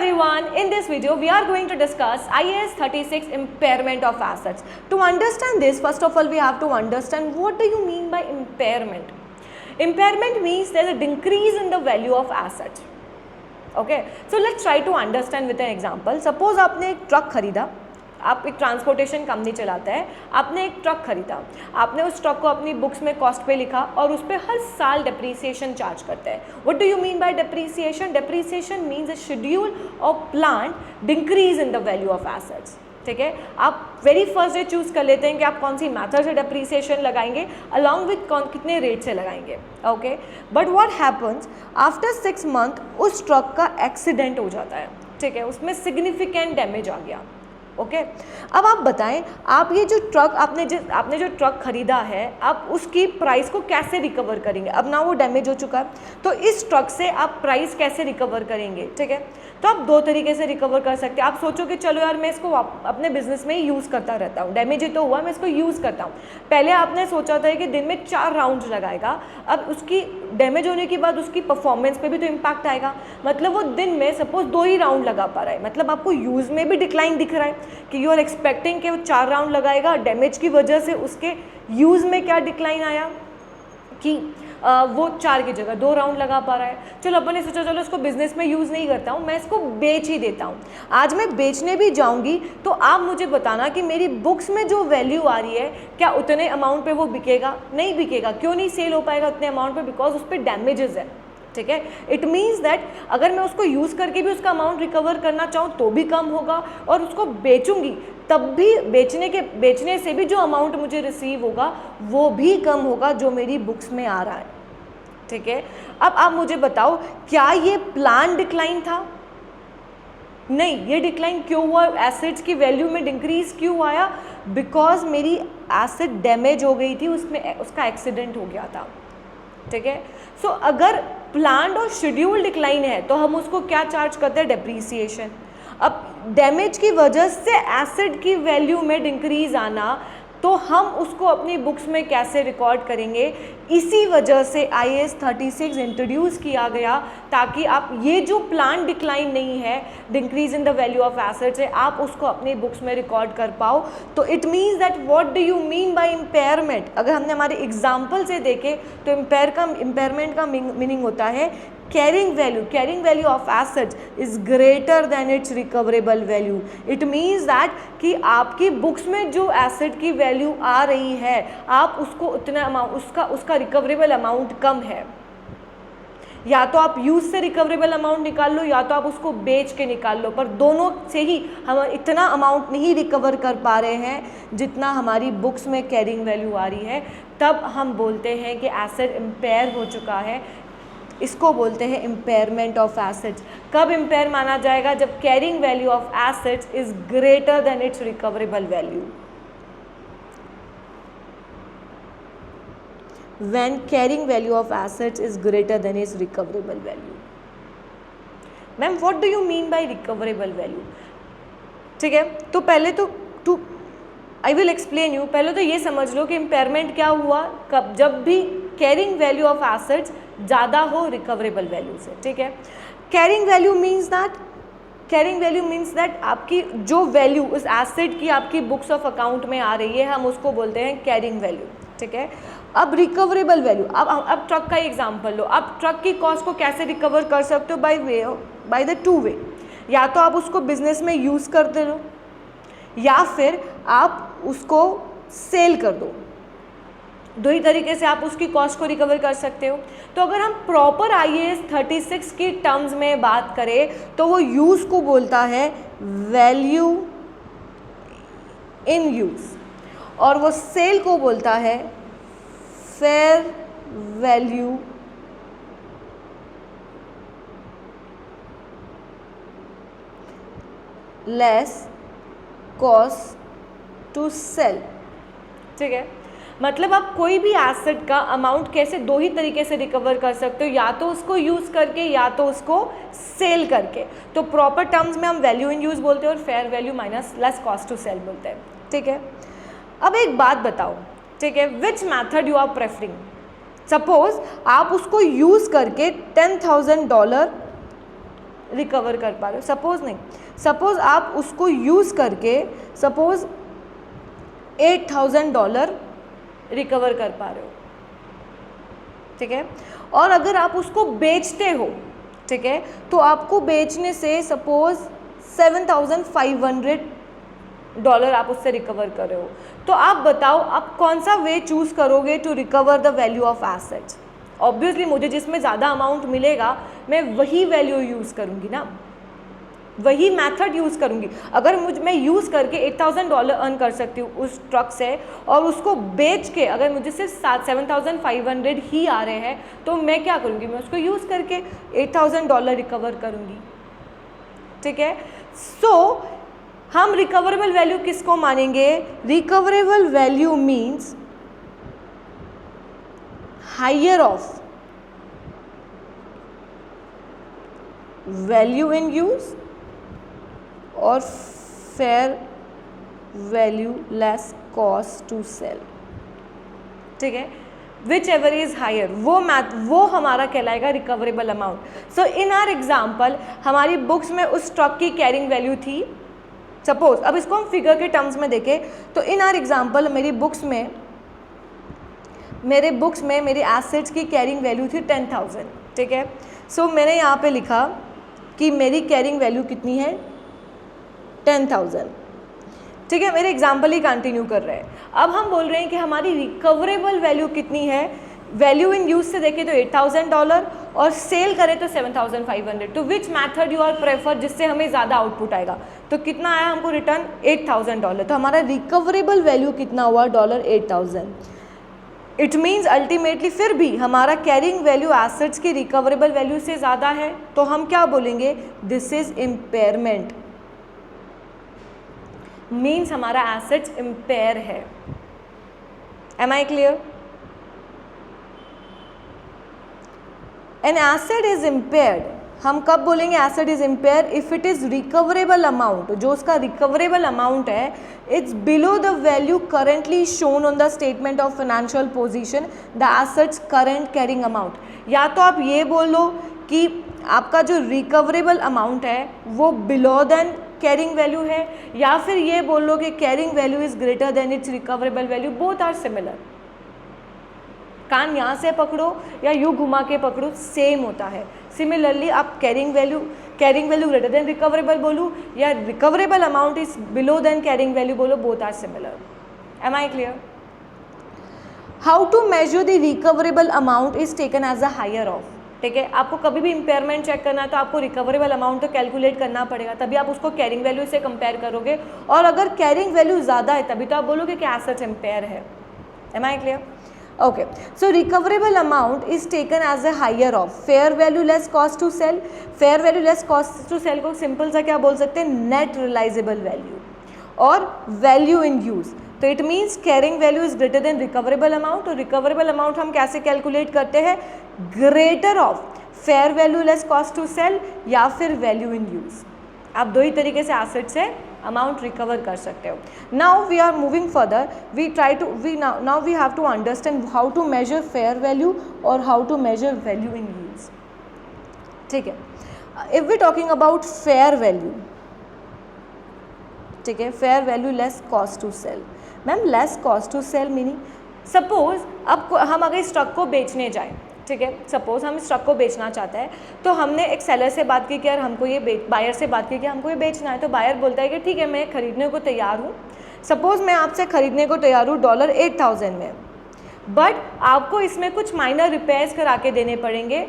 everyone, in this video we are going to discuss IAS 36 impairment of assets. To understand this, first of all we have to understand what do you mean by impairment. Impairment means there is a decrease in the value of assets. Okay, so let's try to understand with an example. Suppose आपने एक truck खरीदा, आप एक transportation company चलाते हैं, आपने एक truck खरीदा, आपने उस ट्रक को अपनी बुक्स में कॉस्ट पे लिखा और उस पर हर साल डेप्रीसिएशन चार्ज करते हैं. What do you mean bye depreciation? Depreciation means a schedule of plan decrease in the value of assets. ठीक है, आप वेरी फर्स्ट डे चूज कर लेते हैं कि आप कौन सी मैथड से डेप्रीसिएशन लगाएंगे, अलॉन्ग विथ कितने रेट से लगाएंगे. Okay, but what happens after 6 month उस ट्रक का एक्सीडेंट हो जाता है. ठीक है, उसमें सिग्निफिकेंट डैमेज आ गया. ओके, अब आप बताएं, आप ये जो ट्रक आपने जो ट्रक खरीदा है, आप उसकी प्राइस को कैसे रिकवर करेंगे? अब ना वो डैमेज हो चुका है, तो इस ट्रक से आप प्राइस कैसे रिकवर करेंगे? ठीक है, तो आप 2 तरीके से रिकवर कर सकते हैं. आप सोचो कि चलो यार मैं इसको अपने बिजनेस में ही यूज़ करता रहता हूँ, डैमेज ही तो हुआ, मैं इसको यूज़ करता हूँ. पहले आपने सोचा था कि दिन में 4 राउंड लगाएगा, अब उसकी डैमेज होने के बाद उसकी परफॉर्मेंस पे भी तो इम्पैक्ट आएगा. मतलब वो दिन में सपोज 2 ही राउंड लगा पा रहा है, मतलब आपको यूज़ में भी डिक्लाइन दिख रहा है कि यू आर एक्सपेक्टिंग कि वो 4 राउंड लगाएगा, डैमेज की वजह से उसके यूज़ में क्या डिक्लाइन आया कि वो 4 की जगह 2 राउंड लगा पा रहा है. चलो अपन ने सोचा चलो इसको बिजनेस में यूज़ नहीं करता हूँ, मैं इसको बेच ही देता हूँ. आज मैं बेचने भी जाऊँगी तो आप मुझे बताना कि मेरी बुक्स में जो वैल्यू आ रही है क्या उतने अमाउंट पे वो बिकेगा? नहीं बिकेगा. क्यों नहीं सेल हो पाएगा उतने अमाउंट पे? बिकॉज उस पर डैमेजेस है. ठीक है, इट मीन्स दैट अगर मैं उसको यूज़ करके भी उसका अमाउंट रिकवर करना चाहूँ तो भी कम होगा, और उसको बेचूंगी तब भी बेचने से भी जो अमाउंट मुझे रिसीव होगा वो भी कम होगा जो मेरी बुक्स में आ रहा है. ठीक है, अब आप मुझे बताओ क्या ये प्लान डिक्लाइन था? नहीं. ये डिक्लाइन क्यों हुआ? एसेट्स की वैल्यू में डिक्रीज क्यों आया? बिकॉज मेरी एसेट डैमेज हो गई थी, उसमें उसका एक्सीडेंट हो गया था. ठीक है, सो अगर प्लान्ड और शेड्यूल डिक्लाइन है तो हम उसको क्या चार्ज करते हैं? डेप्रीसिएशन. अब डैमेज की वजह से एसेट की वैल्यू में डिक्रीज आना, तो हम उसको अपनी बुक्स में कैसे रिकॉर्ड करेंगे? इसी वजह से IAS 36 इंट्रोड्यूस किया गया ताकि आप ये जो प्लान डिक्लाइन नहीं है, decrease in the value of assets है, आप उसको अपनी बुक्स में रिकॉर्ड कर पाओ. तो it means that what do you mean bye impairment? अगर हमने हमारे एग्जाम्पल से देखे तो इम्पेयरमेंट का मीनिंग होता है carrying value of assets is greater than its recoverable value. It means that कि आपकी बुक्स में जो एसेट की वैल्यू आ रही है, आप उसको उतना अमाउंट उसका रिकवरेबल अमाउंट कम है. या तो आप यूज से रिकवरेबल अमाउंट निकाल लो या तो आप उसको बेच के निकाल लो, पर दोनों से ही हम इतना अमाउंट नहीं रिकवर कर पा रहे हैं जितना हमारी बुक्स में कैरिंग वैल्यू आ रही है. तब हम बोलते हैं कि एसेट इम्पेयर हो चुका है. इसको बोलते हैं इम्पेयरमेंट ऑफ एसेट्स. कब इम्पेयर माना जाएगा? जब carrying value of assets is greater than its recoverable value. When carrying value of assets is greater than its recoverable value. Ma'am, what do you mean by recoverable value? ठीक है, तो पहले तो I will explain you. पहले तो ये समझ लो कि इम्पेयरमेंट क्या हुआ कब? जब भी कैरिंग वैल्यू ऑफ एसेट्स ज़्यादा हो रिकवरेबल वैल्यू से. ठीक है, कैरिंग वैल्यू मीन्स दैट आपकी जो वैल्यू उस एसेट की आपकी बुक्स ऑफ अकाउंट में आ रही है, हम उसको बोलते हैं कैरिंग वैल्यू. ठीक है, अब रिकवरेबल वैल्यू, अब ट्रक का एग्जांपल लो. आप ट्रक की कॉस्ट को कैसे रिकवर कर सकते हो? बाय द 2 वे. या तो आप उसको बिजनेस में यूज़ करते रहो या फिर आप उसको सेल कर दो. 2 ही तरीके से आप उसकी कॉस्ट को रिकवर कर सकते हो. तो अगर हम प्रॉपर IAS 36 की टर्म्स में बात करें तो वो यूज़ को बोलता है वैल्यू इन यूज़, और वो सेल को बोलता है fair value less cost to sell. ठीक है, मतलब आप कोई भी एसेट का अमाउंट कैसे 2 ही तरीके से रिकवर कर सकते हो, या तो उसको यूज़ करके या तो उसको सेल करके. तो प्रॉपर टर्म्स में हम वैल्यू इन यूज़ बोलते हैं और fair value minus less cost to sell बोलते हैं. ठीक है, अब एक बात बताओ. ठीक है, which method you are preferring? Suppose आप उसको यूज़ करके $10,000 रिकवर कर पा रहे हो, सपोज नहीं, सपोज आप उसको यूज़ करके सपोज $8,000 रिकवर कर पा रहे हो, ठीक है, और अगर आप उसको बेचते हो, ठीक है, तो आपको बेचने से सपोज $7,500 आप उससे रिकवर कर रहे हो। तो आप बताओ आप कौन सा वे चूज़ करोगे to recover the value of assets. Obviously मुझे जिसमें ज़्यादा अमाउंट मिलेगा मैं वही वैल्यू यूज़ करूँगी ना, वही मेथड यूज़ करूँगी। अगर मैं यूज़ करके $8,000 अर्न कर सकती हूँ उस ट्रक से और उसको बेच के अगर मुझे सिर्फ 7,500 ही आ रहे हैं तो मैं क्या करूँगी, मैं उसको यूज़ करके $8,000 रिकवर करूँगी, ठीक है। सो हम रिकवरेबल वैल्यू किसको मानेंगे, recoverable value means higher of value in use और fair value less cost to sell, ठीक है, विच एवर इज हायर, वो हमारा कहलाएगा recoverable amount. So in our example हमारी बुक्स में उस ट्रक की कैरिंग वैल्यू थी सपोज, अब इसको हम फिगर के टर्म्स में देखें तो इन आर एग्जाम्पल मेरे बुक्स में मेरी एसेट्स की कैरिंग वैल्यू थी 10,000, ठीक है। सो मैंने यहाँ पे लिखा कि मेरी कैरिंग वैल्यू कितनी है 10,000, ठीक है, मेरे एग्जाम्पल ही कंटिन्यू कर रहे हैं। अब हम बोल रहे हैं कि हमारी रिकवरेबल वैल्यू कितनी है, वैल्यू इन यूज से देखें तो $8,000 और सेल करें तो 7,500, तो which method you are prefer जिससे हमें ज़्यादा आउटपुट आएगा। तो कितना आया हमको रिटर्न $8,000, तो हमारा रिकवरेबल वैल्यू कितना हुआ $8,000। इट मीन्स अल्टीमेटली फिर भी हमारा कैरिंग वैल्यू एसेट्स की रिकवरेबल वैल्यू से ज़्यादा है, तो हम क्या बोलेंगे, दिस इज इम्पेयरमेंट, मीन्स हमारा एसेट्स इम्पेयर है। Am I clear? An asset is impaired, हम कब बोलेंगे asset is impair, if it is recoverable amount, जो उसका रिकवरेबल अमाउंट है it's below the value currently shown on the statement of financial position the assets current carrying amount. या तो आप ये बोलो कि आपका जो रिकवरेबल अमाउंट है वो बिलो देन कैरिंग वैल्यू है, या फिर ये बोल लो कि carrying value is greater than its recoverable value, both are similar. कान यहाँ से पकड़ो या यूँ घुमा के पकड़ो सेम होता है। सिमिलरली आप carrying value greater than recoverable बोलूँ या recoverable amount is below than carrying value बोलो, both are similar. Am I clear? How to measure the recoverable amount is taken as a higher of, ठीक है। आपको कभी भी impairment check करना है तो आपको रिकवरेबल अमाउंट तो कैलकुलेट करना पड़ेगा, तभी आप उसको कैरिंग वैल्यू से कंपेयर करोगे, और अगर कैरिंग वैल्यू ज़्यादा है तभी तो आप बोलोगे कि एसेट्स इम्पेयर है। Am I clear? Okay, so recoverable amount is taken as a higher of fair value less cost to sell. Fair value less cost to sell को सिंपल सा क्या बोल सकते हैं, net realizable value और value in use। तो it means carrying value is greater than recoverable amount, और recoverable amount हम कैसे कैलकुलेट करते हैं, greater of fair value less cost to sell या फिर वैल्यू इन यूज। आप दो ही तरीके से एसेट से अमाउंट रिकवर कर सकते हो। Now we are moving further, now we have to understand how to measure fair value और how to measure value in use, ठीक है। If we talking about fair value, ठीक है, fair value less cost to sell. Ma'am less cost to sell meaning, suppose अब हम अगर इस truck को बेचने जाएं, ठीक है, सपोज हम इस ट्रक को बेचना चाहते हैं, तो हमने एक सेलर से बात की कि यार हमको ये बायर से बात की कि हमको ये बेचना है, तो बायर बोलता है कि ठीक है मैं खरीदने को तैयार हूँ। सपोज मैं आपसे खरीदने को तैयार हूँ $8,000 में, बट आपको इसमें कुछ माइनर रिपेयर्स करा के देने पड़ेंगे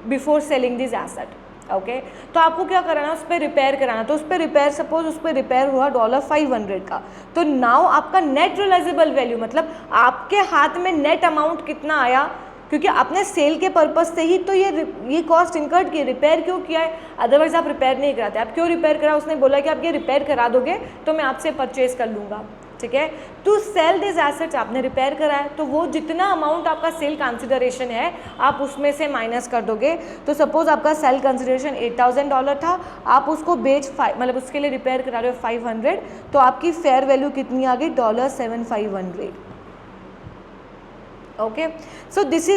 before selling this asset, okay. तो आपको क्या कराना, उस पर रिपेयर कराना, तो उस पर रिपेयर सपोज उस पर रिपेयर हुआ $500 का, तो नाउ आपका नेट रियलाइजेबल वैल्यू मतलब आपके हाथ में नेट अमाउंट कितना आया, क्योंकि आपने सेल के पर्पस से ही तो ये कॉस्ट इनकर्ड की, रिपेयर क्यों किया है, अदरवाइज आप रिपेयर नहीं कराते। आप क्यों रिपेयर करा, उसने बोला कि आप ये रिपेयर करा दोगे तो मैं आपसे परचेज कर लूँगा, ठीक है। टू सेल दिस एसेट्स आपने रिपेयर कराया, तो वो जितना अमाउंट आपका सेल कंसिडरेशन है आप उसमें से माइनस कर दोगे। तो सपोज आपका सेल कंसिडरेशन $8,000 था, आप उसको मतलब उसके लिए रिपेयर करा रहे हो 500, तो आपकी फेयर वैल्यू कितनी आ गई $7,500, okay. So this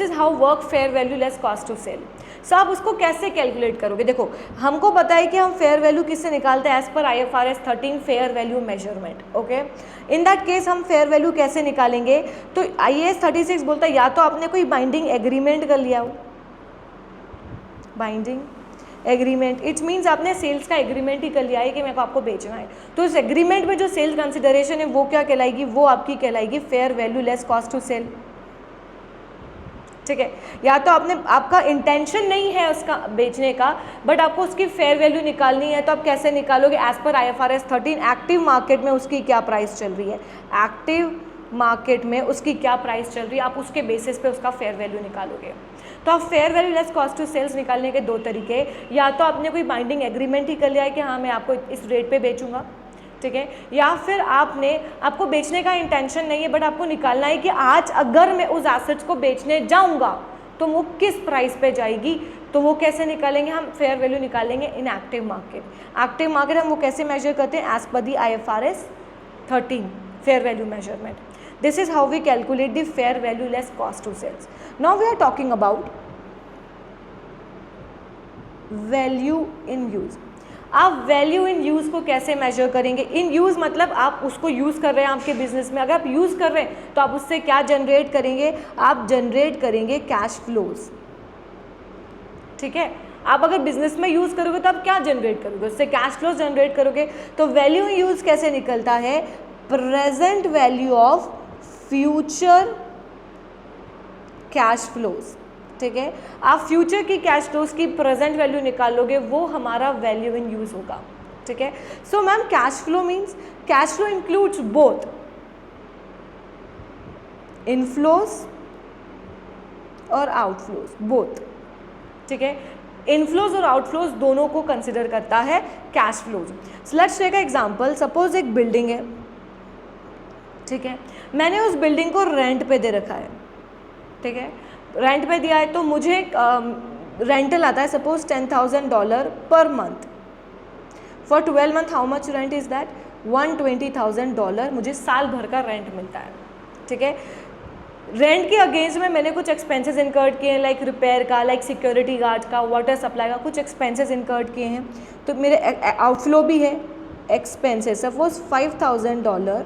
is how work fair value less cost to sell. So आप उसको कैसे कैलकुलेट करोगे? देखो हमको पता है कि हम फेयर वैल्यू किससे निकालते हैं, as per IFRS 13 fair value measurement. Okay, in that case हम फेयर वैल्यू कैसे निकालेंगे? तो IAS 36 बोलता है या तो आपने कोई बाइंडिंग एग्रीमेंट कर लिया हो, बाइंडिंग एग्रीमेंट, इट्स मीन्स आपने सेल्स का एग्रीमेंट ही कर लिया है कि मेरे को आपको बेचना है, तो इस एग्रीमेंट में जो सेल्स कंसिडरेशन है वो क्या कहलाएगी? वो आपकी कहलाएगी fair value less cost to sell. ठीक है, या तो आपका इंटेंशन नहीं है उसका बेचने का, बट आपको उसकी फेयर वैल्यू निकालनी है, तो आप कैसे निकालोगे? As per IFRS 13 active market में उसकी क्या प्राइस चल रही है, एक्टिव मार्केट में उसकी क्या प्राइस चल रही है, आप उसके बेसिस पे उसका फेयर वैल्यू निकालोगे। तो आप fair value less cost to sales निकालने के दो तरीके, या तो आपने कोई बाइंडिंग एग्रीमेंट ही कर लिया है कि हाँ मैं आपको इस रेट पे बेचूंगा, ठीक है, या फिर आपको बेचने का इंटेंशन नहीं है, बट आपको निकालना है कि आज अगर मैं उस एसेट्स को बेचने जाऊंगा तो वो किस प्राइस पे जाएगी। तो वो कैसे निकालेंगे? हम फेयर वैल्यू निकालेंगे in active market. Active market हम वो कैसे मेजर करते हैं? As per the IFRS 13 fair value measurement. This is how we calculate the fair value less cost to sales. Now we are talking about value in use. आप value in use को कैसे major करेंगे? इन use मतलब आप उसको use कर रहे हैं आपके बिजनेस में, अगर आप यूज़ कर रहे हैं तो आप उससे क्या जनरेट करेंगे? आप जनरेट करेंगे कैश फ्लोज। ठीक है, आप अगर बिजनेस में यूज़ करोगे तो आप क्या जनरेट करोगे? उससे कैश फ्लोज जनरेट करोगे। तो वैल्यू इन यूज़ कैसे निकलता है? Present value of future cash flows. ठीक है, आप फ्यूचर की कैश फ्लोज की प्रेजेंट वैल्यू निकालोगे, वो हमारा वैल्यू इन यूज होगा। ठीक है, so ma'am cash flow means cash flow includes both inflows और आउटफ्लोज, बोथ। ठीक है, इनफ्लोज और आउटफ्लोज दोनों को कंसिडर करता है cash flows. So let's take example, suppose एक बिल्डिंग है, ठीक है, मैंने उस बिल्डिंग को रेंट पे दे रखा है। ठीक है, रेंट पे दिया है तो मुझे रेंटल आता है suppose $10,000 per month. For 12 month how much rent is that? $120,000 मुझे साल भर का रेंट मिलता है। ठीक है, रेंट के अगेंस्ट में मैंने कुछ एक्सपेंसेस इंकर्ड किए हैं, लाइक रिपेयर का, लाइक सिक्योरिटी गार्ड का, वाटर सप्लाई का, कुछ एक्सपेंसेस इंकर्ड किए हैं। तो मेरे आउटफ्लो भी है एक्सपेंसेस। सपोज $5,000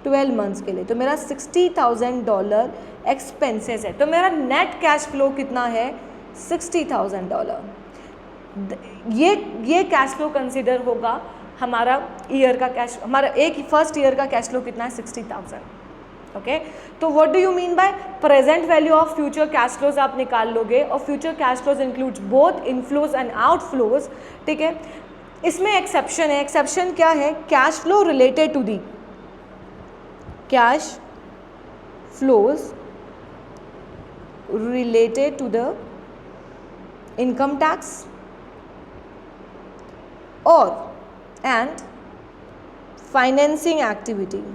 12 मंथ्स के लिए, तो मेरा $60,000 एक्सपेंसेस है, तो मेरा नेट कैश फ्लो कितना है? $60,000। ये कैश फ्लो कंसिडर होगा हमारा ईयर का कैश, हमारा एक फर्स्ट ईयर का कैश फ्लो कितना है? 60,000। ओके, तो what do you mean by present value of future cash flows? आप निकाल लोगे, और future cash flows includes both inflows and outflows. ठीक है, इसमें एक्सेप्शन है। एक्सेप्शन क्या है? Cash flow related to the cash flows related to the income tax or and financing activities.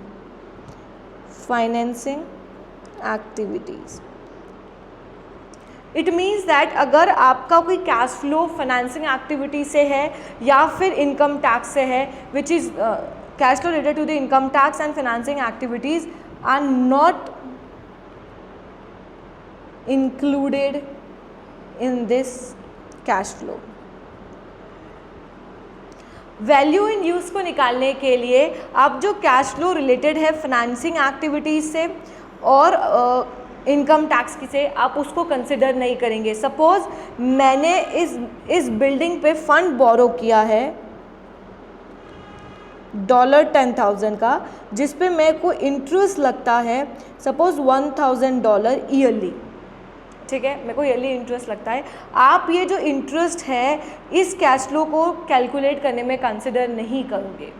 It means that अगर आपका कोई कैश फ्लो फाइनेंसिंग एक्टिविटी से है या फिर इनकम टैक्स से है, which is cash flow related to the income tax and financing activities are not included in this cash flow. Value in use को निकालने के लिए आप जो कैश फ्लो रिलेटेड है फाइनेंसिंग एक्टिविटीज़ से और इनकम टैक्स से, आप उसको कंसिडर नहीं करेंगे। सपोज मैंने इस बिल्डिंग पे फंड बोरो किया है $10,000 का, जिस पे मेरे को इंटरेस्ट लगता है सपोज $1,000 ईयरली। ठीक है, मेरे को ईयरली इंटरेस्ट लगता है। आप ये जो इंटरेस्ट है इस कैश फ्लो को कैलकुलेट करने में कंसिडर नहीं करोगे।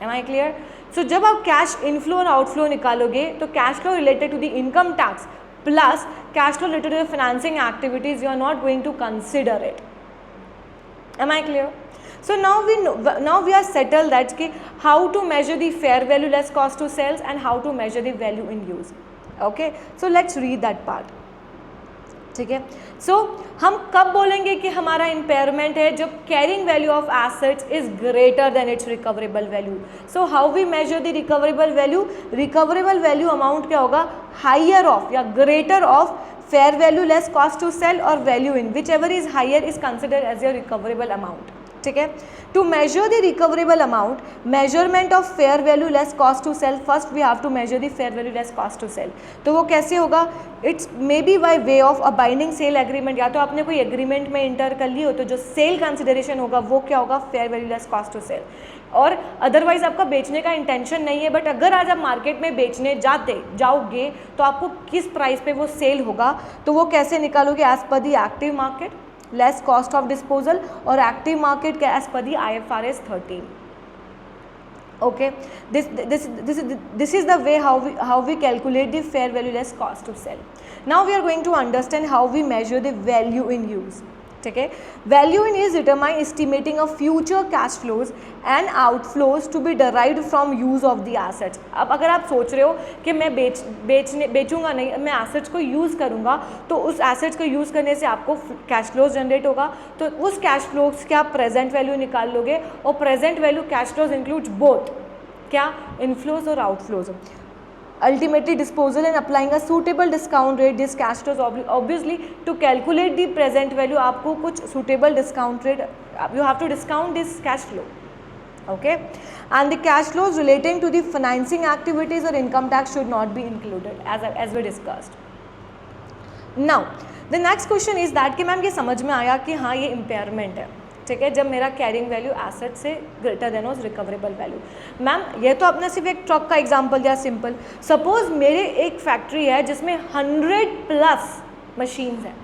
M I clear? सो जब आप कैश इनफ्लो और आउटफ्लो निकालोगे तो cash flow related to the income tax plus cash flow related to the financing activities, you are not going to consider it. Am I clear? So now we are settled that how to measure the fair value less cost to sales and how to measure the value in use. Okay, so let's read that part. ठीक है, सो हम कब बोलेंगे कि हमारा impairment है? जब carrying value of assets is greater than its recoverable value. So how we measure the recoverable value? Recoverable value amount क्या होगा? हाइयर ऑफ या greater of fair value less cost to sell और value in, whichever is higher is considered as your recoverable amount. ठीक है. To measure the recoverable amount, measurement of fair value less cost to sell, first we have to measure the fair value less cost to sell. तो वो कैसे होगा? It's may be by way of a binding sale agreement, या तो आपने कोई agreement में inter कर ली हो तो जो सेल कंसिडरेशन होगा वो क्या होगा? Fair value less cost to sell. और अदरवाइज आपका बेचने का इंटेंशन नहीं है, बट अगर आज आप मार्केट में बेचने जाओगे तो आपको किस प्राइस पे वो सेल होगा, तो वो कैसे निकालोगे? As per the active market less cost of disposal, और active market as per the IFRS 13. Okay, this is the way how we calculate the fair value less cost to sell. Now we are going to understand how we measure the value in use. ठीक है. Value in use determine estimating of future cash flows and outflows to be derived from use of the assets. अब अगर आप सोच रहे हो कि मैं बेचूंगा नहीं, मैं एसेट्स को यूज़ करूंगा, तो उस एसेट्स को यूज़ करने से आपको कैश फ्लोज जनरेट होगा, तो उस कैश फ्लोज के आप प्रेजेंट वैल्यू निकाल लोगे, और present value cash flows includes both क्या? इनफ्लोज और outflows. Ultimately disposal and applying a suitable discount rate, this cash flows obviously to calculate the present value आपको कुछ suitable discount rate, you have to discount this cash flow. Okay, and the cash flows relating to the financing activities or income tax should not be included as we discussed. Now the next question is that कि ma'am ये समझ में आया कि हाँ ये impairment है. ठीक है. जब मेरा कैरिंग वैल्यू एसेट से greater than was recoverable value. Ma'am ये तो आपने सिर्फ एक ट्रक का एग्जांपल दिया सिंपल. सपोज मेरे एक फैक्ट्री है जिसमें 100+ मशीन्स हैं,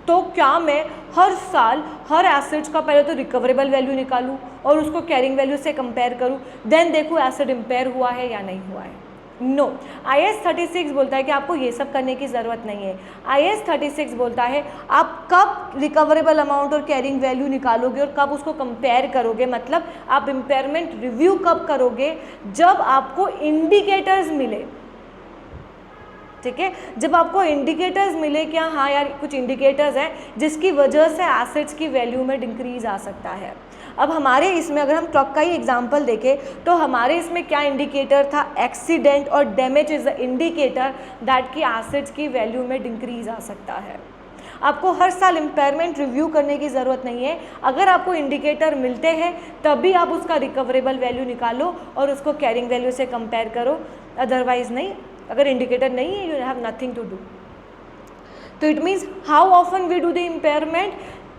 तो क्या मैं हर साल हर एसेट्स का पहले तो रिकवरेबल वैल्यू निकालूं और उसको कैरिंग वैल्यू से कंपेयर करूं, देन देखूं एसेट इम्पेयर हुआ है या नहीं हुआ है? नो. IAS 36 बोलता है कि आपको ये सब करने की ज़रूरत नहीं है. IAS 36 बोलता है आप कब रिकवरेबल अमाउंट और कैरिंग वैल्यू निकालोगे और कब उसको कंपेयर करोगे, मतलब आप इम्पेयरमेंट रिव्यू कब करोगे? जब आपको इंडिकेटर्स मिले. ठीक है. जब आपको इंडिकेटर्स मिले क्या हाँ यार कुछ इंडिकेटर्स हैं जिसकी वजह से एसेट्स की वैल्यू में इंक्रीज आ सकता है. अब हमारे इसमें अगर हम ट्रक का ही एग्जांपल देखें तो हमारे इसमें क्या इंडिकेटर था? एक्सीडेंट और damage is the indicator that की एसेट्स की वैल्यू में इंक्रीज आ सकता है. आपको हर साल इम्पेयरमेंट रिव्यू करने की ज़रूरत नहीं है. अगर आपको इंडिकेटर मिलते हैं तभी आप उसका रिकवरेबल वैल्यू निकालो और उसको कैरिंग वैल्यू से कंपेयर करो, अदरवाइज नहीं. अगर इंडिकेटर नहीं है you have nothing to do. तो it means how often we do the impairment?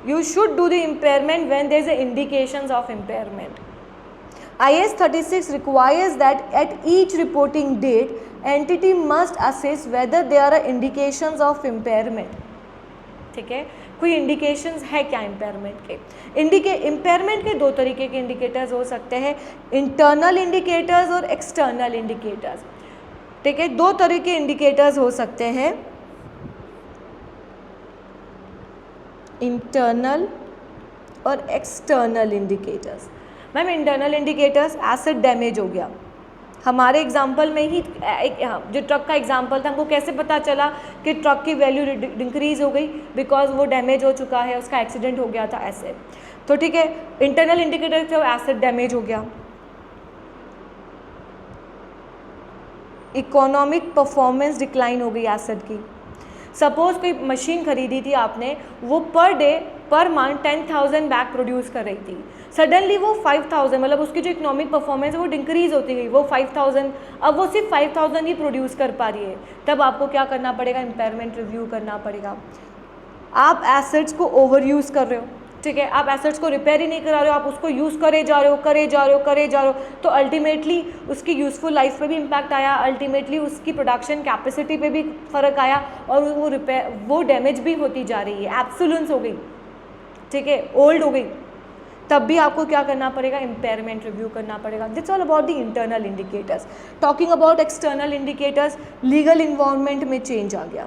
You should do the impairment when there is a indications of impairment. IAS 36 requires that at each reporting date, entity must assess whether there are indications of impairment. ठीक है. कोई indications है क्या impairment के? Impairment के दो तरीके के इंडिकेटर्स हो सकते हैं, इंटरनल इंडिकेटर्स और एक्सटर्नल इंडिकेटर्स. ठीक है. दो तरह के इंडिकेटर्स हो सकते हैं, इंटरनल और external indicators. Ma'am internal indicators, asset damage हो गया, हमारे एग्जांपल में ही जो ट्रक का एग्जांपल था, हमको कैसे पता चला कि ट्रक की वैल्यू इंक्रीज हो गई? बिकॉज वो डैमेज हो चुका है, उसका एक्सीडेंट हो गया था ऐसे. तो ठीक है, इंटरनल इंडिकेटर जो एसेट डैमेज हो गया. इकोनॉमिक परफॉर्मेंस डिक्लाइन हो गई एसेट की. सपोज कोई मशीन खरीदी थी आपने, वो per day per month 10,000 bag produce कर रही थी, सडनली वो 5,000, मतलब उसकी जो इकोनॉमिक परफॉर्मेंस है वो डिक्रीज होती गई, वो 5,000, अब वो सिर्फ 5,000 ही प्रोड्यूस कर पा रही है. तब आपको क्या करना पड़ेगा? इम्पेयरमेंट रिव्यू करना पड़ेगा. आप एसेट्स को ओवर यूज़ कर रहे हो. ठीक है. आप एसेट्स को रिपेयर ही नहीं करा रहे हो, आप उसको यूज़ करे जा रहे हो, तो अल्टीमेटली उसकी यूज़फुल लाइफ पे भी इम्पैक्ट आया, अल्टीमेटली उसकी प्रोडक्शन कैपेसिटी पे भी फ़र्क आया, और वो डैमेज भी होती जा रही है, एब्सोल्यूंस हो गई. ठीक है, ओल्ड हो गई. तब भी आपको क्या करना पड़ेगा? इम्पेयरमेंट रिव्यू करना पड़ेगा. That's all about the internal indicators. Talking about external indicators, legal environment में चेंज आ गया,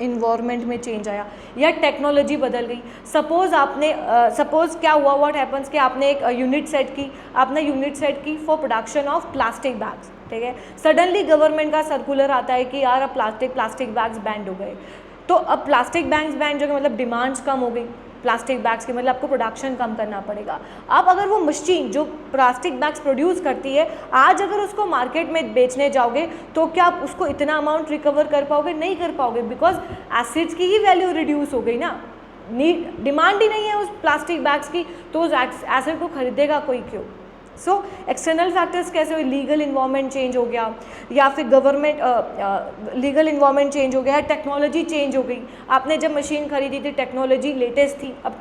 इन्वायरमेंट में चेंज आया या टेक्नोलॉजी बदल गई. सपोज क्या हुआ, व्हाट हैपन्स कि आपने एक यूनिट सेट की for production of plastic bags. ठीक है. सडनली गवर्नमेंट का सर्कुलर आता है कि यार अब प्लास्टिक बैग्स बैंड हो गए. तो अब प्लास्टिक बैग्स बैंड जो कि मतलब डिमांड्स कम हो गई. प्लास्टिक बैग्स की, मतलब आपको प्रोडक्शन कम करना पड़ेगा। अब अगर वो मशीन जो प्लास्टिक बैग्स प्रोड्यूस करती है, आज अगर उसको मार्केट में बेचने जाओगे तो क्या आप उसको इतना अमाउंट रिकवर कर पाओगे? नहीं कर पाओगे, बिकॉज एसिड्स की ही वैल्यू रिड्यूस हो गई ना, डिमांड ही नहीं है उस प्लास्टिक बैग्स की, तो उस एसिड को खरीदेगा कोई क्यों? सो एक्सटर्नल फैक्टर्स कैसे हुए? लीगल इन्वायरमेंट चेंज हो गया, या फिर गवर्नमेंट लीगल इन्वायरमेंट चेंज हो गया, टेक्नोलॉजी चेंज हो गई। आपने जब मशीन खरीदी थी टेक्नोलॉजी लेटेस्ट थी, अब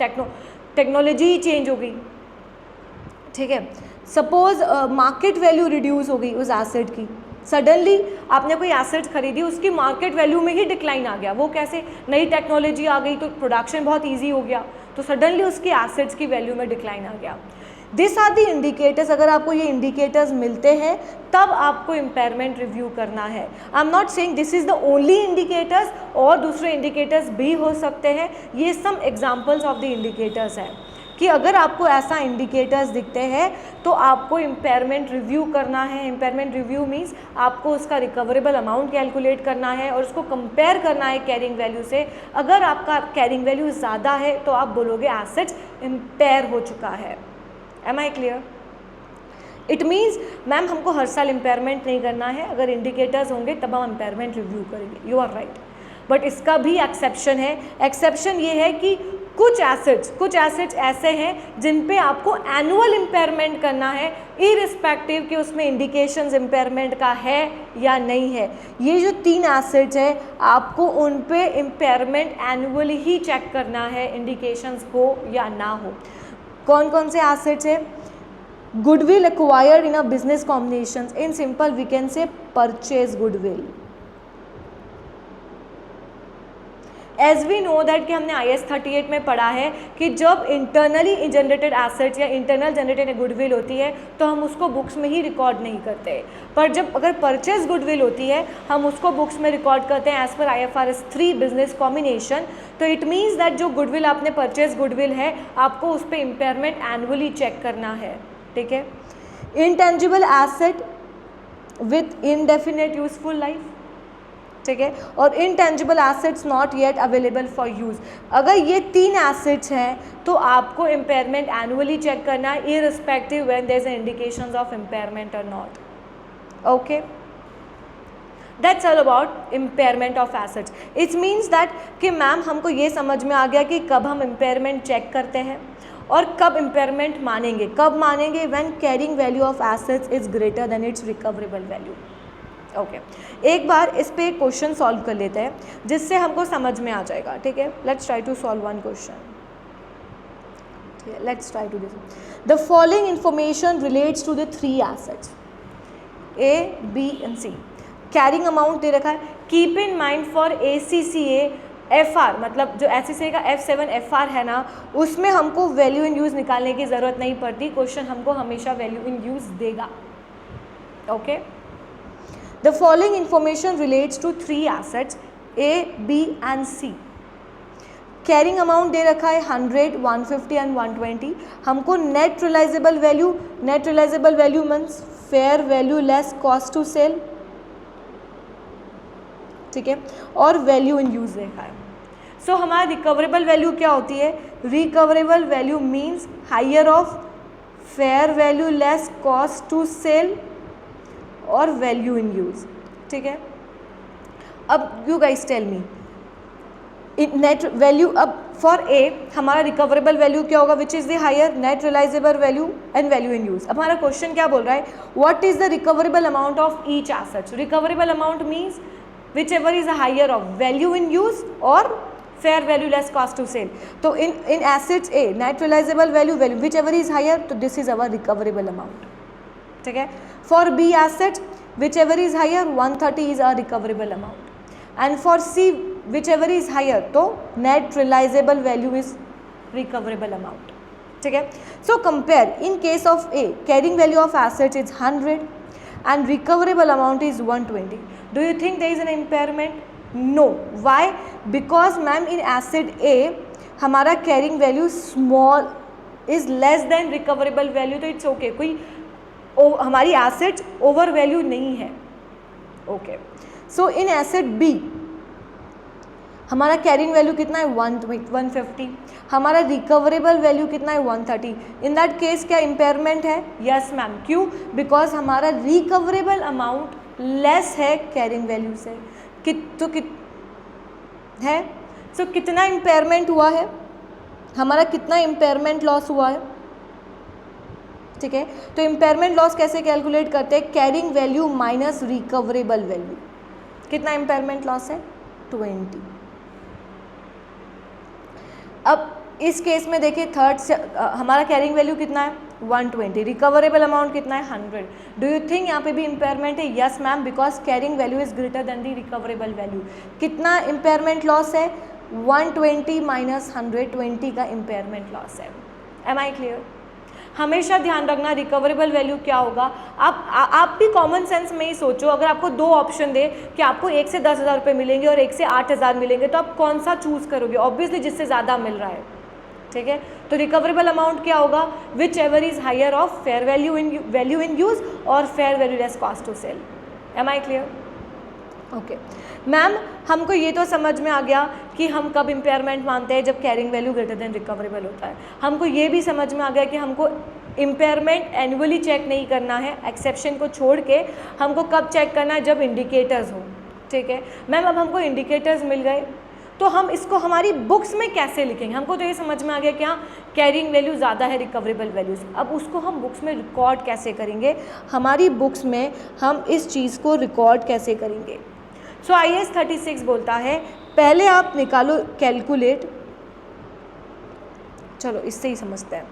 टेक्नोलॉजी ही चेंज हो गई, ठीक है। सपोज मार्केट वैल्यू रिड्यूस हो गई उस एसेट की, सडनली आपने कोई एसेट खरीदी, उसकी मार्केट वैल्यू में ही डिक्लाइन आ गया। वो कैसे? नई टेक्नोलॉजी आ गई तो प्रोडक्शन बहुत ईजी हो गया, तो सडनली उसकी एसेट्स की वैल्यू में डिक्लाइन आ गया। This are the indicators. अगर आपको ये इंडिकेटर्स मिलते हैं तब आपको इम्पेयरमेंट रिव्यू करना है। I am not saying this is the only indicators, और दूसरे इंडिकेटर्स भी हो सकते हैं। ये some examples of the indicators हैं कि अगर आपको ऐसा इंडिकेटर्स दिखते हैं तो आपको इम्पेयरमेंट रिव्यू करना है। इम्पेयरमेंट रिव्यू मीन्स आपको उसका रिकवरेबल अमाउंट कैलकुलेट करना है और उसको कंपेयर करना है कैरिंग वैल्यू से। अगर आपका कैरिंग वैल्यू ज़्यादा है तो आप बोलोगे एसेट इम्पेयर हो चुका है। Am I clear? It means ma'am हमको हर साल इम्पेयरमेंट नहीं करना है, अगर इंडिकेटर्स होंगे तब हम इम्पेयरमेंट रिव्यू करेंगे। यू आर राइट, बट इसका भी एक्सेप्शन है। एक्सेप्शन ये है कि कुछ एसेट्स ऐसे हैं जिन पे आपको एनुअल इम्पेयरमेंट करना है, इरिस्पेक्टिव कि उसमें इंडिकेशंस इम्पेयरमेंट का है या नहीं है। ये जो 3 एसेट्स हैं आपको उन पे इम्पेयरमेंट एनुअली ही चेक करना है, इंडिकेशंस हो या ना हो। कौन कौन से एसेट्स है? Goodwill acquired in a business combination, in simple we can say purchase goodwill. As we know that कि हमने IAS 38 में पढ़ा है कि जब इंटरनली जनरेटेड एसेट्स या इंटरनल जनरेटेड गुडविल होती है तो हम उसको बुक्स में ही रिकॉर्ड नहीं करते, पर जब अगर परचेज गुडविल होती है हम उसको बुक्स में रिकॉर्ड करते हैं as per IFRS 3 business combination. तो इट मीन्स दैट जो गुडविल आपने परचेज गुडविल है आपको उस पर इम्पेयरमेंट एनुअली चेक करना है, ठीक है। Intangible asset with indefinite useful life, ठीक है, और intangible assets not yet available for use. अगर ये 3 एसेट्स हैं तो आपको इम्पेयरमेंट एनुअली चेक करना है, irrespective when there is an indications of impairment और not. Okay, that's all about impairment of assets. It means that कि मैम हमको ये समझ में आ गया कि कब हम इम्पेयरमेंट चेक करते हैं और कब इम्पेयरमेंट मानेंगे। कब मानेंगे? When carrying value of assets is greater than its recoverable value. Okay, एक बार इस पे एक क्वेश्चन सॉल्व कर लेते हैं जिससे हमको समझ में आ जाएगा, ठीक है। Let's try to solve one question, ठीक है। Let's try to this. The following information relates to the 3 assets A, B and C। Carrying amount दे रखा है। Keep in mind for ACCA FR, मतलब जो ACCA का F7 FR है ना, उसमें हमको वैल्यू इन यूज़ निकालने की ज़रूरत नहीं पड़ती। क्वेश्चन हमको हमेशा वैल्यू इन यूज़ देगा। Okay, The following information relates to 3 assets A, B and C. Carrying amount दे रखा है 100, 150 and 120। हमको net realizable value means fair value less cost to sell, ठीक है, और value in use देखा है। सो हमारा रिकवरेबल वैल्यू क्या होती है? Recoverable value means higher of fair value less cost to sell और वैल्यू इन यूज, ठीक है। अब you guys tell me net value. अब फॉर ए हमारा रिकवरेबल वैल्यू क्या होगा? Which is the higher? Net realisable value and value in use. अब हमारा क्वेश्चन क्या बोल रहा है? What is the recoverable amount of each asset? Recoverable amount means whichever is higher of value in use और fair value less cost to sell. तो in assets A net realisable value whichever is higher, तो this is our recoverable amount, ठीक है। For B asset whichever is higher 130 is a recoverable amount and for C whichever is higher तो net realisable value is recoverable amount, ठीक है। So compare in case of A carrying value of asset is 100 and recoverable amount is 120। Do you think there is an impairment? No. Why? Because ma'am in asset A हमारा carrying value small is less than recoverable value, तो it's okay, कोई हमारी asset over value नहीं है। Okay, so in asset B हमारा carrying value कितना है 150, हमारा रिकवरेबल वैल्यू कितना है 130। इन दैट केस क्या इम्पेयरमेंट है? Yes ma'am. क्यों? बिकॉज हमारा रिकवरेबल अमाउंट लेस है कैरिंग वैल्यू से। है सो कितना इम्पेयरमेंट हुआ है, हमारा कितना इम्पेयरमेंट लॉस हुआ है? ठीक है, तो इम्पेयरमेंट लॉस कैसे कैलकुलेट करते हैं? Carrying value minus recoverable value. कितना इम्पेयरमेंट लॉस है? 20। अब इस केस में देखिए थर्ड से हमारा कैरिंग वैल्यू कितना है? 120, रिकवरेबल अमाउंट कितना है? 100। डू यू थिंक यहाँ पे भी इम्पेयरमेंट है? Yes ma'am, because carrying value is greater than the recoverable value. कितना इम्पेयरमेंट लॉस है? 120 माइनस 120 का इम्पेयरमेंट लॉस है। Am I clear? हमेशा ध्यान रखना रिकवरेबल वैल्यू क्या होगा। आप भी कॉमन सेंस में ही सोचो, अगर आपको दो ऑप्शन दे कि आपको 1 से 10,000 रुपये मिलेंगे और 1 से 8,000 मिलेंगे, तो आप कौन सा चूज़ करोगे? ऑब्वियसली जिससे ज़्यादा मिल रहा है। ठीक है, तो रिकवरेबल अमाउंट क्या होगा? Whichever is higher of fair value in use और fair value less cost to sell. Am I clear? Okay ma'am, हमको ये तो समझ में आ गया कि हम कब इम्पेयरमेंट मानते हैं, जब carrying value greater than recoverable होता है। हमको ये भी समझ में आ गया कि हमको इम्पेयरमेंट एनुअली चेक नहीं करना है, एक्सेप्शन को छोड़ के हमको कब चेक करना है? जब इंडिकेटर्स हो। ठीक है मैम, अब हमको इंडिकेटर्स मिल गए, तो हम इसको हमारी बुक्स में कैसे लिखेंगे? हमको तो ये समझ में आ गया कि हाँ कैरिंग वैल्यू ज़्यादा है रिकवरेबल वैल्यू से। अब उसको हम बुक्स में रिकॉर्ड कैसे करेंगे? हमारी बुक्स में हम इस चीज़ को रिकॉर्ड कैसे करेंगे? सो IAS 36 बोलता है पहले आप निकालो कैलकुलेट, चलो इससे ही समझते हैं।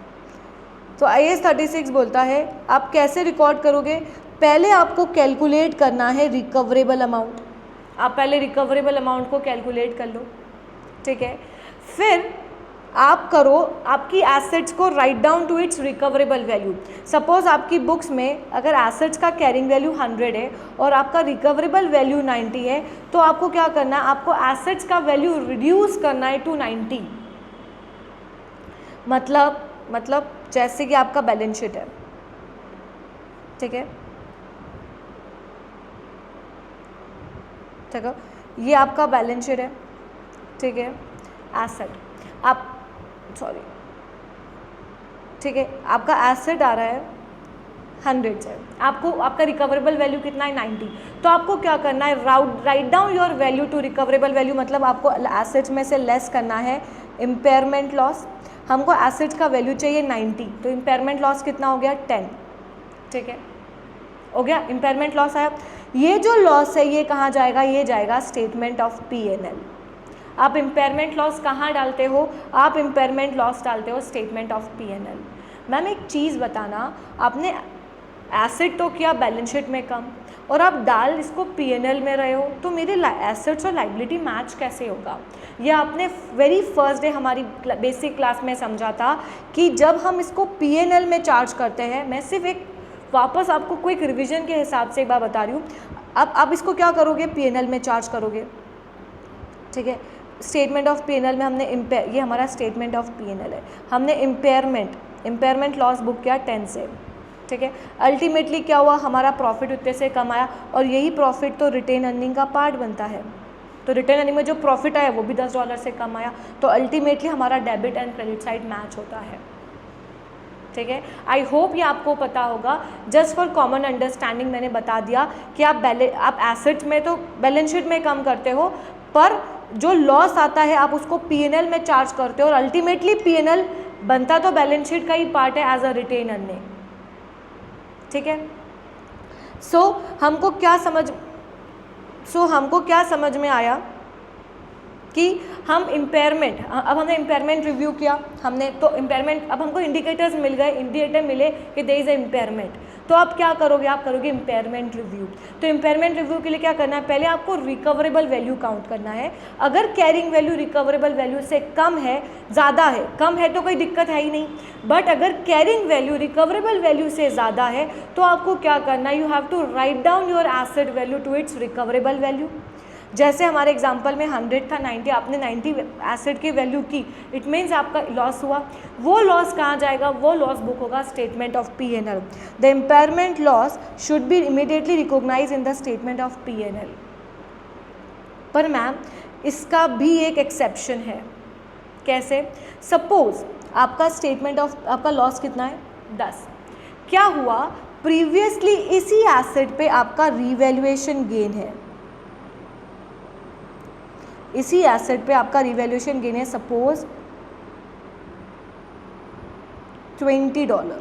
तो IAS 36 बोलता है आप कैसे रिकॉर्ड करोगे? पहले आपको कैलकुलेट करना है रिकवरेबल अमाउंट। आप पहले रिकवरेबल अमाउंट को कैलकुलेट कर लो। ठीक है, फिर आप करो आपकी एसेट्स को write down to its recoverable value. Suppose आपकी बुक्स में अगर एसेट्स का कैरिंग वैल्यू 100 है और आपका रिकवरेबल वैल्यू 90 है, तो आपको क्या करना है? आपको एसेट्स का वैल्यू रिड्यूस करना है टू 90। मतलब जैसे कि आपका बैलेंस शीट है। ठीक है, ठीक है, ये आपका बैलेंस शीट है। ठीक है, एसेट आप सॉरी ठीक है, आपका एसेट आ रहा है 100 से, आपको आपका रिकवरेबल वैल्यू कितना है? 90। तो आपको क्या करना है? Write down your value to recoverable value, मतलब आपको एसेट्स में से लेस करना है इम्पेयरमेंट लॉस। हमको एसेट्स का वैल्यू चाहिए 90, तो इम्पेयरमेंट लॉस कितना हो गया? 10। ठीक है, हो गया, इम्पेयरमेंट लॉस आया। ये जो लॉस है ये कहाँ जाएगा? ये जाएगा स्टेटमेंट ऑफ P&L। आप इम्पेयरमेंट लॉस कहाँ डालते हो? आप इम्पेयरमेंट लॉस डालते हो स्टेटमेंट ऑफ P&L। मैम एक चीज़ बताना, आपने एसेट तो किया बैलेंस शीट में कम और आप डाल इसको P&L में रहे हो, तो मेरे एसेट्स और लाइबिलिटी मैच कैसे होगा? ये आपने वेरी फर्स्ट डे हमारी बेसिक क्लास में समझा था कि जब हम इसको P&L में चार्ज करते हैं, मैं सिर्फ एक वापस आपको क्विक रिवीजन के हिसाब से एक बार बता रही हूँ। अब आप इसको क्या करोगे? P&L में चार्ज करोगे। ठीक है, स्टेटमेंट ऑफ P&L में हमने ये हमारा स्टेटमेंट ऑफ P&L है, हमने इम्पेयरमेंट लॉस बुक किया 10 से। ठीक है, अल्टीमेटली क्या हुआ? हमारा प्रॉफिट उतने से कम आया और यही प्रॉफिट तो रिटेन अर्निंग का पार्ट बनता है। तो रिटेन अर्निंग में जो प्रॉफिट आया वो भी $10 से कम आया, तो अल्टीमेटली हमारा debit and credit side match होता है। ठीक है, आई होप ये आपको पता होगा। जस्ट फॉर कॉमन अंडरस्टैंडिंग मैंने बता दिया कि आप एसेट्स में तो बैलेंस शीट में कम करते हो, पर जो लॉस आता है आप उसको P&L में चार्ज करते हो और अल्टीमेटली P&L बनता तो बैलेंस शीट का ही पार्ट है एज अ रिटेन अर्निंग। ठीक है, सो हमको क्या समझ में आया कि हम इम्पेयरमेंट, अब हमने इम्पेयरमेंट रिव्यू किया, हमने तो इम्पेयरमेंट, अब हमको इंडिकेटर्स मिल गए, इंडिकेटर मिले कि देयर इज अ इम्पेयरमेंट। तो आप क्या करोगे? आप करोगे इम्पेयरमेंट रिव्यू। तो इम्पेयरमेंट रिव्यू के लिए क्या करना है? पहले आपको रिकवरेबल वैल्यू काउंट करना है। अगर कैरिंग वैल्यू रिकवरेबल वैल्यू से कम है, ज़्यादा है, कम है तो कोई दिक्कत है ही नहीं, बट अगर कैरिंग वैल्यू रिकवरेबल वैल्यू से ज़्यादा है तो आपको क्या करना है? You have to write down your asset value to its recoverable value. जैसे हमारे एग्जांपल में 100 था, 90 आपने 90 एसेट की वैल्यू की, इट मीन्स आपका लॉस हुआ। वो लॉस कहाँ जाएगा? वो लॉस बुक होगा statement of P&L। The impairment loss should be immediately recognise in the statement of P&L। पर मैम इसका भी एक एक्सेप्शन है। कैसे? सपोज आपका स्टेटमेंट ऑफ आपका लॉस कितना है 10, क्या हुआ प्रीवियसली इसी एसेट पे आपका रिवैल्यूएशन गेन है, इसी एसेट पे आपका रिवैल्यूएशन गेन है सपोज $20,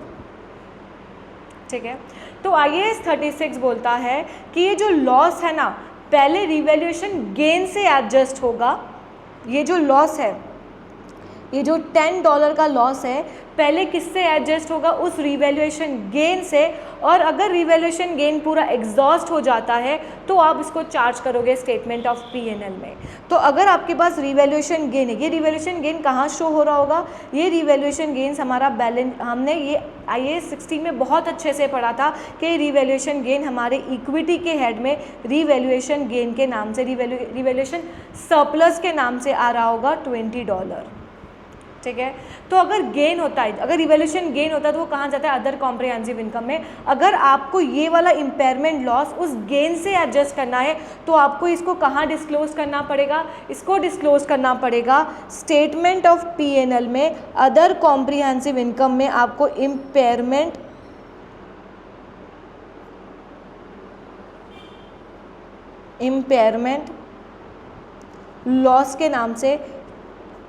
ठीक है। तो IAS 36 बोलता है कि ये जो लॉस है ना पहले रिवैल्यूएशन गेन से एडजस्ट होगा। ये जो लॉस है, ये जो $10 का लॉस है पहले किससे एडजस्ट होगा? उस रिवैल्यूएशन गेन से। और अगर रिवैल्यूएशन गेन पूरा एग्जॉस्ट हो जाता है तो आप इसको चार्ज करोगे स्टेटमेंट ऑफ P&L में। तो अगर आपके पास रिवैल्यूएशन गेन है, ये रिवैल्यूएशन गेन कहाँ शो हो रहा होगा? ये रिवैल्यूएशन गेन्स हमारा बैलेंस, हमने ये IAS 16 में बहुत अच्छे से पढ़ा था कि रिवैल्यूएशन गेन हमारे इक्विटी के हेड में रिवैल्यूएशन गेन के नाम से, रिवैल्यूएशन सरप्लस के नाम से आ रहा होगा $20, ठीक है। तो अगर गेन होता है, अगर रिवैल्यूएशन गेन होता है तो वो कहाँ जाता है? अदर कॉम्प्रिहेंसिव इनकम में। अगर आपको ये वाला इम्पेयरमेंट लॉस उस गेन से एडजस्ट करना है तो आपको इसको कहाँ डिस्क्लोज करना पड़ेगा? इसको डिस्क्लोज करना पड़ेगा स्टेटमेंट ऑफ P&L में। अदर कॉम्प्रिहेंसिव इनकम में आपको इम्पेयरमेंट लॉस के नाम से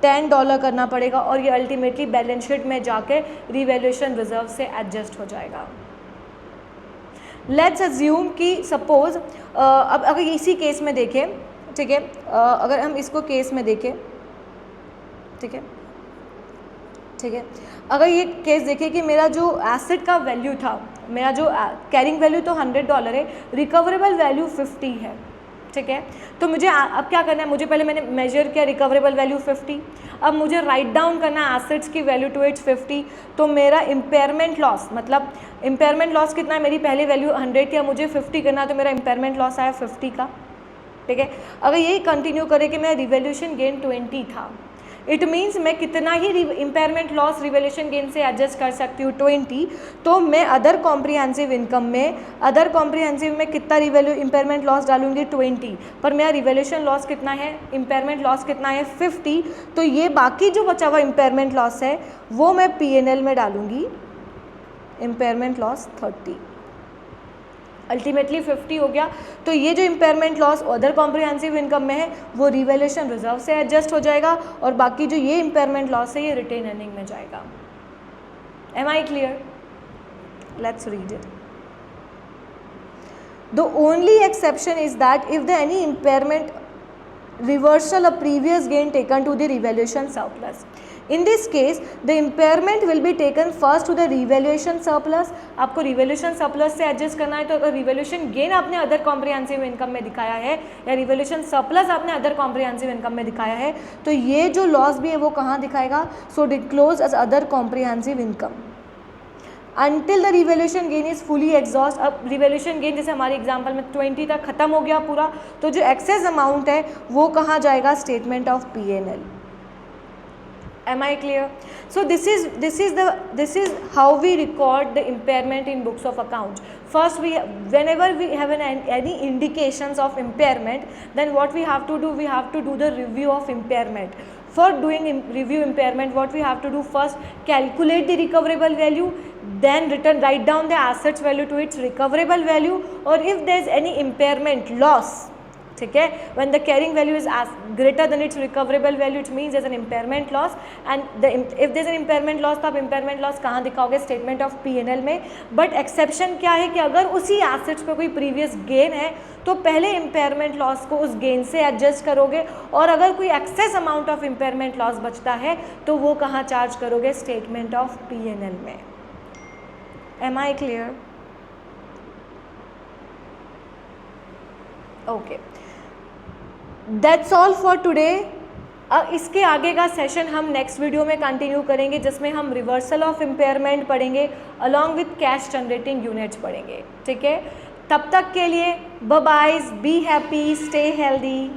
$10 करना पड़ेगा और ये अल्टीमेटली बैलेंस शीट में जाके रिवैल्यूएशन रिजर्व से एडजस्ट हो जाएगा। लेट्स अज्यूम कि सपोज अब अगर इसी केस में देखें, ठीक है, अगर हम इसको केस में देखें, ठीक है, ठीक है, अगर ये केस देखें कि मेरा जो एसेट का वैल्यू था, मेरा जो कैरिंग वैल्यू तो $100 है, रिकवरेबल वैल्यू 50 है, ठीक है। तो मुझे अब क्या करना है? मुझे पहले मैंने मेजर किया रिकवरेबल वैल्यू 50, अब मुझे राइट डाउन करना है एसेट्स की वैल्यू टू इट्स 50। तो मेरा इम्पेयरमेंट लॉस, मतलब इम्पेयरमेंट लॉस कितना है? मेरी पहले वैल्यू 100 थी, अब मुझे 50 करना है तो मेरा इम्पेयरमेंट लॉस आया 50 का, ठीक है। अगर यही कंटिन्यू करे कि मेरा रिवैल्यूएशन गेन 20 था, इट मीन्स मैं कितना ही इम्पेयरमेंट लॉस रिवैल्यूएशन गेन से एडजस्ट कर सकती हूँ 20। तो मैं अदर कॉम्प्रिहेंसिव इनकम में, अदर कॉम्प्रिहेंसिव में कितना इम्पेयरमेंट लॉस डालूंगी 20, पर मेरा रिवैल्यूएशन लॉस कितना है? इम्पेयरमेंट लॉस कितना है? 50। तो ये बाकी जो बचा हुआ इम्पेयरमेंट लॉस है वो मैं P&L में डालूंगी इम्पेयरमेंट लॉस 30, अल्टीमेटली 50 हो गया। तो ये जो impairment loss other comprehensive income में है वो रिवैल्यूएशन रिजर्व से एडजस्ट हो जाएगा और बाकी जो ये इम्पेयरमेंट लॉस है ये रिटेन अर्निंग में जाएगा। Am I clear? Let's read it. The only exception is that if the any impairment reversal a previous gain taken to the revaluation surplus. In this case, the impairment will be taken first to the revaluation surplus. आपको revaluation surplus से adjust करना है तो अगर revaluation gain आपने other comprehensive income में दिखाया है या revaluation surplus आपने other comprehensive income में दिखाया है तो ये जो loss भी है वो कहाँ दिखाएगा? So disclose as other comprehensive income. Until the revaluation gain is fully exhaust. अब revaluation gain जैसे हमारे एग्जाम्पल में 20 तक खत्म हो गया पूरा, तो जो एक्सेस अमाउंट है वो कहाँ जाएगा? Statement of P&L. Am I clear? So this is how we record the impairment in books of accounts. First, whenever we have any indications of impairment, then what we have to do? We have to do the review of impairment. For doing review impairment, what we have to do? First, calculate the recoverable value, then write down the assets value to its recoverable value, or if there is any impairment loss, ठीक है, when the carrying value is as greater than its recoverable value, it means there's an impairment loss. And if there's an impairment loss, तो आप impairment loss कहाँ दिखाओगे? Statement of P&L में. But exception क्या है कि अगर उसी एसेट्स पे कोई प्रीवियस गेन है तो पहले इम्पेयरमेंट लॉस को उस गेन से एडजस्ट करोगे और अगर कोई excess amount of impairment loss बचता है तो वो कहाँ चार्ज करोगे? स्टेटमेंट ऑफ P&L में. Am I clear? Okay, that's all for today. इसके आगे का सेशन हम नेक्स्ट वीडियो में कंटिन्यू करेंगे जिसमें हम रिवर्सल ऑफ इम्पेयरमेंट पढ़ेंगे along with cash generating units पढ़ेंगे. ठीक है, तब तक के लिए bye bye, be happy, stay healthy.